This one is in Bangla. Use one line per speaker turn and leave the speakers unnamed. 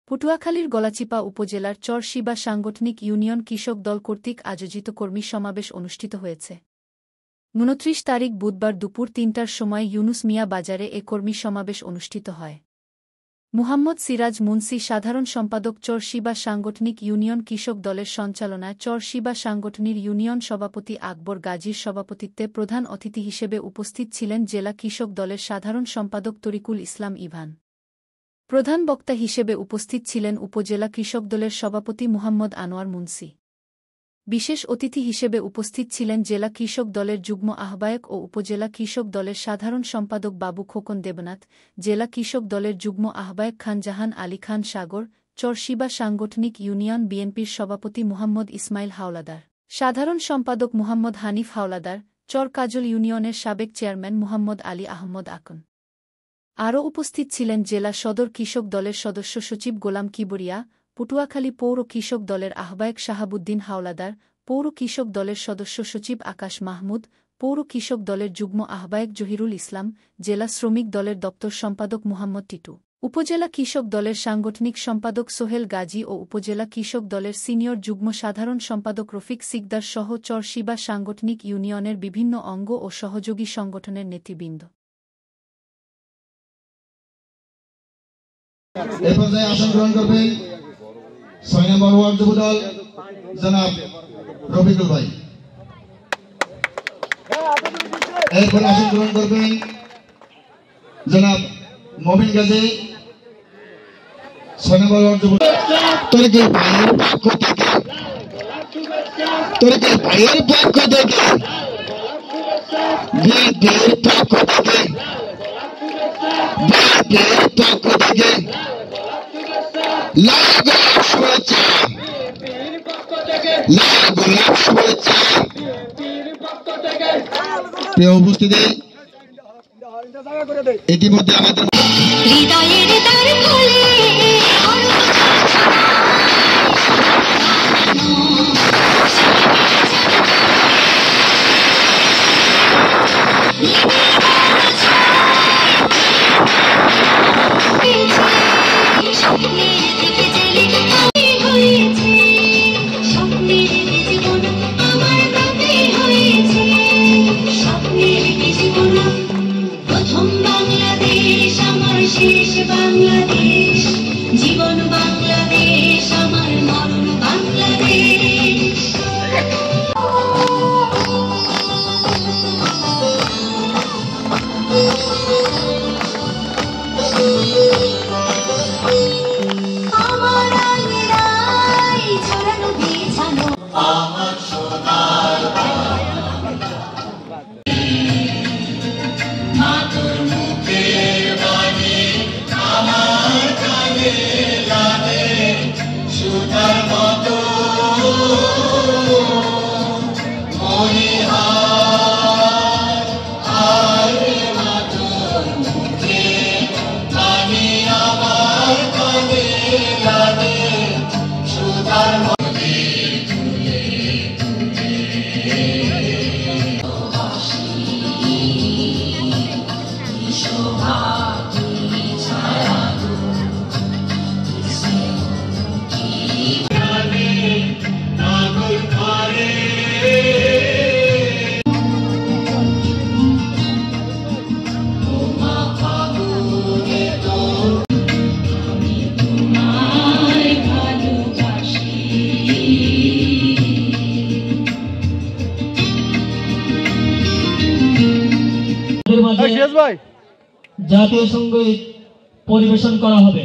পটুয়াখালীর গলাচিপা উপজেলার চরশিবা সাংগঠনিক ইউনিয়ন কৃষক দল কর্তৃক আয়োজিত কর্মী সমাবেশ অনুষ্ঠিত হয়েছে। ২৯ তারিখ বুধবার দুপুর ৩টার সময় ইউনুস মিয়া বাজারে এ কর্মী সমাবেশ অনুষ্ঠিত হয়। মুহাম্মদ সিরাজ মুন্সি সাধারণ সম্পাদক চরশিবা সাংগঠনিক ইউনিয়ন কৃষক দলের সঞ্চালনায় চরশিবা সাংগঠনিক ইউনিয়ন সভাপতি আকবর গাজীর সভাপতিত্বে প্রধান অতিথি হিসেবে উপস্থিত ছিলেন জেলা কৃষক দলের সাধারণ সম্পাদক তরিকুল ইসলাম ইভান। প্রধান বক্তা হিসেবে উপস্থিত ছিলেন উপজেলা কৃষক দলের সভাপতি মুহাম্মদ আনোয়ার মুন্সি। বিশেষ অতিথি হিসেবে উপস্থিত ছিলেন জেলা কৃষক দলের যুগ্ম আহ্বায়ক ও উপজেলা কৃষক দলের সাধারণ সম্পাদক বাবু খোকন দেবনাথ, জেলা কৃষক দলের যুগ্ম আহ্বায়ক খানজাহান আলী খান সাগর, চরশিবা সাংগঠনিক ইউনিয়ন বিএনপির সভাপতি মুহাম্মদ ইসমাইল হাওলাদার, সাধারণ সম্পাদক মুহাম্মদ হানিফ হাওলাদার, চর কাজল ইউনিয়নের সাবেক চেয়ারম্যান মুহাম্মদ আলী আহমদ আকন। আরও উপস্থিত ছিলেন জেলা সদর কৃষক দলের সদস্য সচিব গোলাম কিবরিয়া, পটুয়াখালী পৌর কৃষক দলের আহ্বায়ক শাহাবুদ্দিন হাওলাদার, পৌর কৃষক দলের সদস্য সচিব আকাশ মাহমুদ, পৌর কৃষক দলের যুগ্ম আহ্বায়ক জহিরুল ইসলাম, জেলা শ্রমিক দলের দপ্তর সম্পাদক মুহাম্মদ টিটু, উপজেলা কৃষক দলের সাংগঠনিক সম্পাদক সোহেল গাজী ও উপজেলা কৃষক দলের সিনিয়র যুগ্ম সাধারণ সম্পাদক রফিক সিকদার সহ চরশিবা সাংগঠনিক ইউনিয়নের বিভিন্ন অঙ্গ ও সহযোগী সংগঠনের নেতৃবৃন্দ।
এই পর্যায়ে আসন গ্রহণ করবেন ৬ নম্বর ওয়ার্ড যুবদল জনাব রফিকুল ভাই। এরপর আসন গ্রহণ করবেন জনাব মবিন গাজী ৬ নম্বর ওয়ার্ড যুবদল। তরিকুল ভাইয়ের পক্ষ থেকে বিএনপির পক্ষ থেকে প্রিয় উপস্থিতি, ইতিমধ্যে আমাদের
জাতীয় সঙ্গীত পরিবেশন করা হবে।